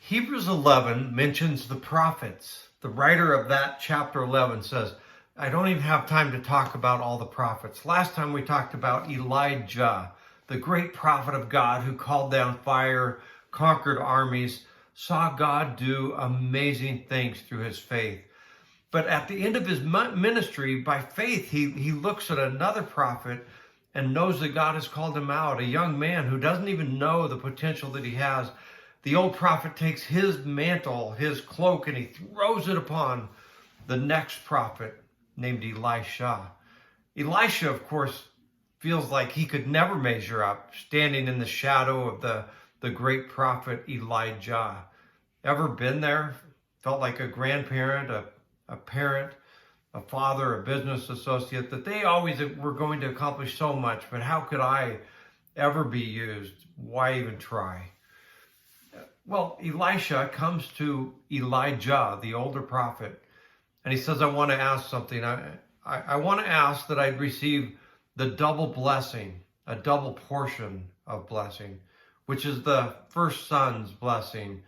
Hebrews 11 mentions the prophets. The writer of that chapter 11 says, I don't even have time to talk about all the prophets. Last time we talked about Elijah, the great prophet of God who called down fire, conquered armies, saw God do amazing things through his faith. But at the end of his ministry, by faith, he looks at another prophet and knows that God has called him out, a young man who doesn't even know the potential that he has. The old prophet takes his mantle, his cloak, and he throws it upon the next prophet named Elisha. Elisha, of course, feels like he could never measure up, standing in the shadow of the great prophet Elijah. Ever been there? Felt like a grandparent, a parent, a father, a business associate, that they always were going to accomplish so much, but how could I ever be used? Why even try? Well, Elisha comes to Elijah, the older prophet, and he says, I want to ask something. I want to ask that I'd receive the double blessing, a double portion of blessing, which is the first son's blessing,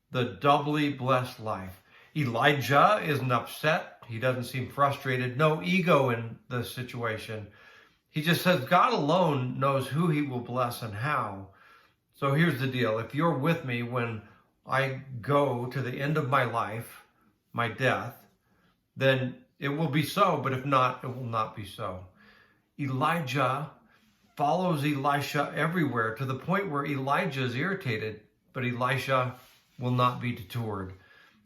the doubly blessed life. Elijah isn't upset. He doesn't seem frustrated. No ego in the situation. He just says God alone knows who he will bless and how. So here's the deal. If you're with me when I go to the end of my life, my death, then it will be so. But if not, it will not be so. Elijah follows Elisha everywhere to the point where Elijah is irritated, but Elisha will not be detoured.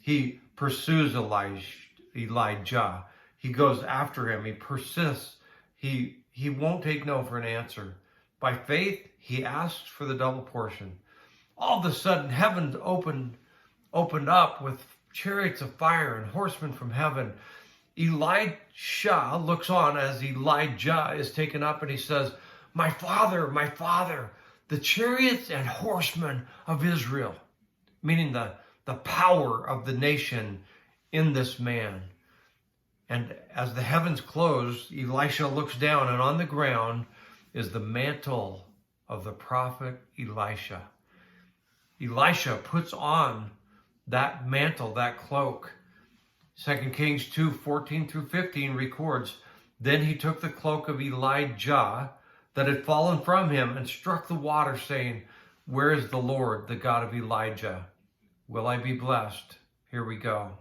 He pursues Elijah. He goes after him. He persists. He won't take no for an answer. By faith, he asks for the double portion. All of a sudden, heaven opened up with chariots of fire and horsemen from heaven. Elisha looks on as Elijah is taken up, and he says, my father, the chariots and horsemen of Israel, meaning the power of the nation in this man. And as the heavens close, Elisha looks down, and on the ground is the mantle of the prophet Elisha. Elisha puts on that mantle, that cloak. 2 Kings 2:14-15 records, then he took the cloak of Elijah that had fallen from him and struck the water, saying, where is the Lord, the God of Elijah? Will I be blessed? Here we go.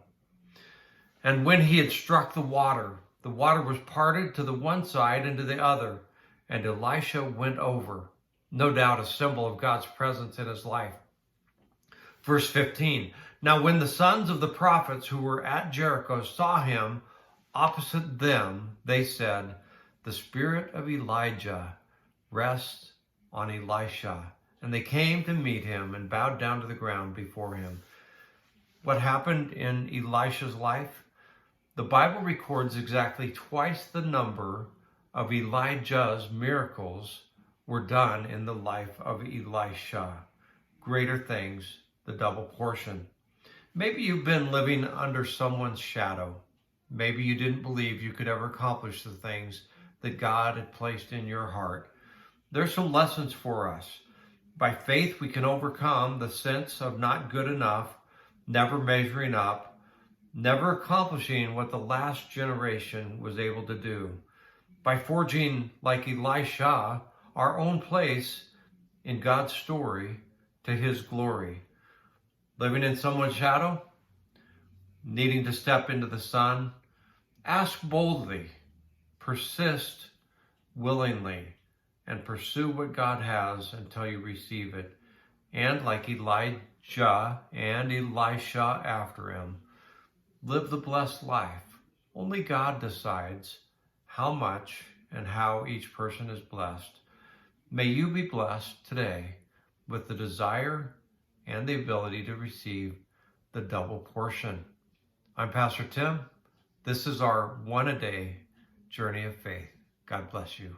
And when he had struck the water was parted to the one side and to the other, and Elisha went over. No doubt a symbol of God's presence in his life. Verse 15, now when the sons of the prophets who were at Jericho saw him opposite them, they said, the spirit of Elijah rests on Elisha. And they came to meet him and bowed down to the ground before him. What happened in Elisha's life? The Bible records exactly twice the number of Elijah's miracles were done in the life of Elisha. Greater things, the double portion. Maybe you've been living under someone's shadow. Maybe you didn't believe you could ever accomplish the things that God had placed in your heart. There's some lessons for us. By faith, we can overcome the sense of not good enough, never measuring up, never accomplishing what the last generation was able to do. By forging, like Elisha, our own place in God's story to his glory. Living in someone's shadow, needing to step into the sun, ask boldly, persist willingly, and pursue what God has until you receive it. And like Elijah and Elisha after him, live the blessed life. Only God decides how much and how each person is blessed. May you be blessed today with the desire and the ability to receive the double portion. I'm Pastor Tim. This is our one-a-day journey of faith. God bless you.